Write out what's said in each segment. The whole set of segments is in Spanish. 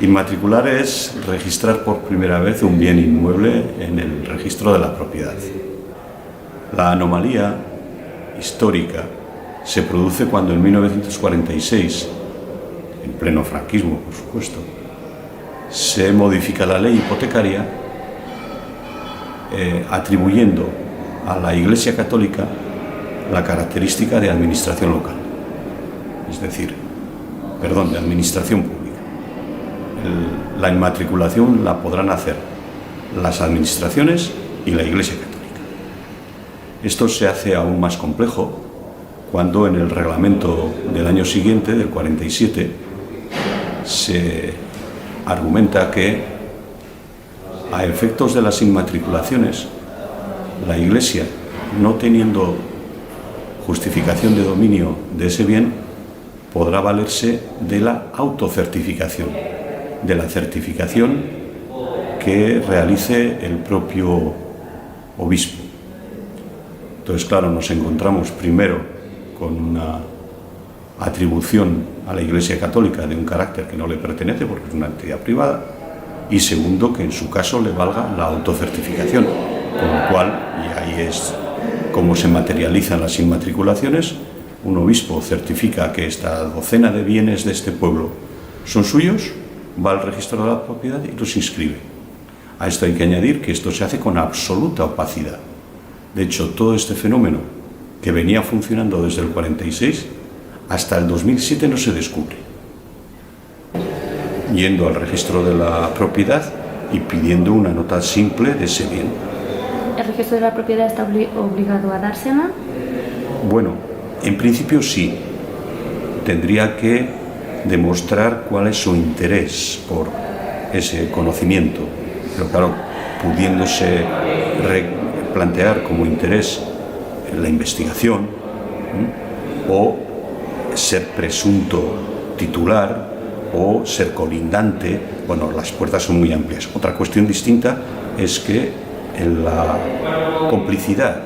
Inmatricular es registrar por primera vez un bien inmueble en el registro de la propiedad. La anomalía histórica se produce cuando en 1946, en pleno franquismo por supuesto, se modifica la ley hipotecaria atribuyendo a la Iglesia Católica la característica de administración local, es decir, de administración pública. La inmatriculación la podrán hacer las administraciones y la Iglesia Católica. Esto se hace aún más complejo cuando en el reglamento del año siguiente, del 47, se argumenta que a efectos de las inmatriculaciones, la Iglesia, no teniendo justificación de dominio de ese bien, podrá valerse de la autocertificación, de la certificación que realice el propio obispo. Entonces, claro, nos encontramos primero con una atribución a la Iglesia Católica de un carácter que no le pertenece porque es una entidad privada, y segundo, que en su caso le valga la autocertificación, con lo cual, y ahí es como se materializan las inmatriculaciones, un obispo certifica que esta docena de bienes de este pueblo son suyos, va al registro de la propiedad y los inscribe. A esto hay que añadir que esto se hace con absoluta opacidad. De hecho, todo este fenómeno, que venía funcionando desde el 46, hasta el 2007 no se descubre. Yendo al registro de la propiedad y pidiendo una nota simple de ese bien. ¿El registro de la propiedad está obligado a dársela? Bueno, en principio sí. Tendría que demostrar cuál es su interés por ese conocimiento. Pero claro, pudiéndose plantear como interés la investigación, o ser presunto titular, o ser colindante, bueno, las puertas son muy amplias. Otra cuestión distinta es que en la complicidad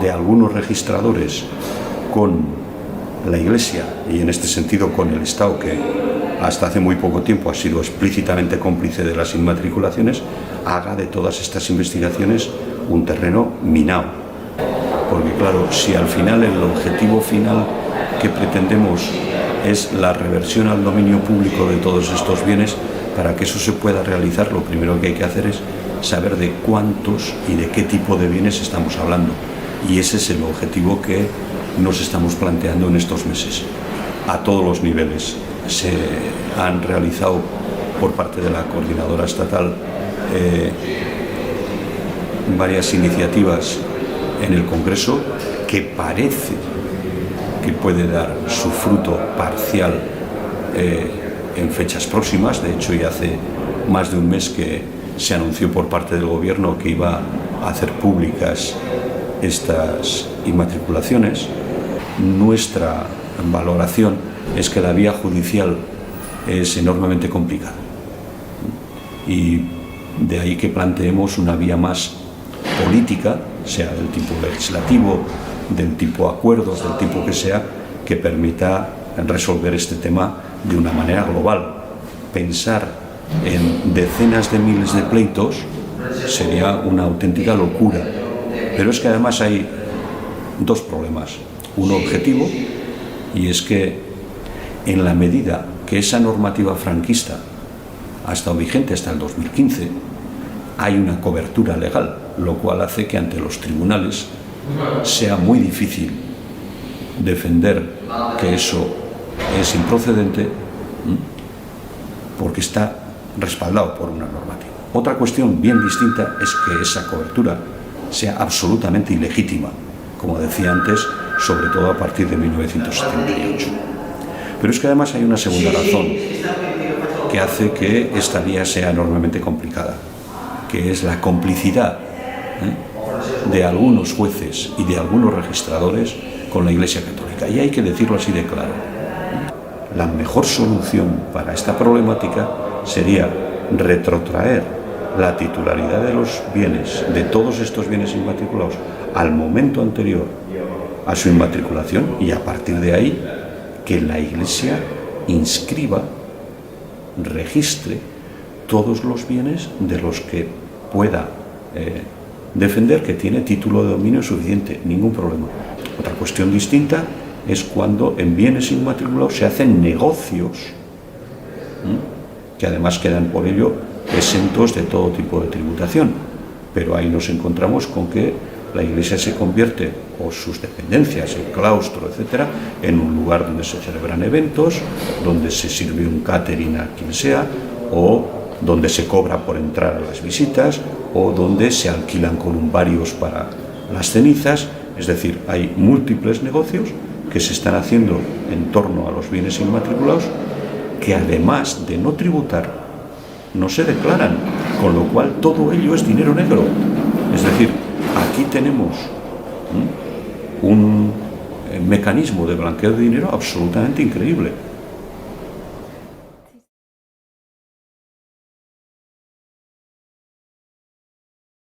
de algunos registradores con la Iglesia, y en este sentido con el Estado, que hasta hace muy poco tiempo ha sido explícitamente cómplice de las inmatriculaciones, haga de todas estas investigaciones un terreno minado. Porque claro, si al final el objetivo final que pretendemos es la reversión al dominio público de todos estos bienes, para que eso se pueda realizar, lo primero que hay que hacer es saber de cuántos y de qué tipo de bienes estamos hablando. Y ese es el objetivo que nos estamos planteando en estos meses. A todos los niveles se han realizado por parte de la Coordinadora Estatal varias iniciativas en el Congreso que parece que puede dar su fruto parcial en fechas próximas. De hecho, ya hace más de un mes que se anunció por parte del Gobierno que iba a hacer públicas estas inmatriculaciones. Nuestra valoración es que la vía judicial es enormemente complicada, y de ahí que planteemos una vía más política, sea del tipo legislativo, del tipo acuerdos, del tipo que sea, que permita resolver este tema de una manera global. Pensar en decenas de miles de pleitos sería una auténtica locura. Pero es que además hay dos problemas. Uno objetivo, y es que en la medida que esa normativa franquista ha estado vigente hasta el 2015, hay una cobertura legal, lo cual hace que ante los tribunales sea muy difícil defender que eso es improcedente, porque está respaldado por una normativa. Otra cuestión bien distinta es que esa cobertura sea absolutamente ilegítima, como decía antes, sobre todo a partir de 1978. Pero es que además hay una segunda razón que hace que esta vía sea enormemente complicada, que es la complicidad de algunos jueces y de algunos registradores con la Iglesia Católica. Y hay que decirlo así de claro. La mejor solución para esta problemática sería retrotraer la titularidad de los bienes, de todos estos bienes inmatriculados, al momento anterior a su inmatriculación, y a partir de ahí que la Iglesia inscriba registre todos los bienes de los que pueda defender que tiene título de dominio suficiente, ningún problema. Otra cuestión distinta es cuando en bienes inmatriculados se hacen negocios, que además quedan por ello exentos de todo tipo de tributación. Pero ahí nos encontramos con que la Iglesia se convierte, o sus dependencias, el claustro, etcétera, en un lugar donde se celebran eventos, donde se sirve un catering a quien sea, o donde se cobra por entrar a las visitas, o donde se alquilan columbarios para las cenizas. Es decir, hay múltiples negocios que se están haciendo en torno a los bienes inmatriculados, que además de no tributar, no se declaran, con lo cual todo ello es dinero negro. Es decir, aquí tenemos un mecanismo de blanqueo de dinero absolutamente increíble.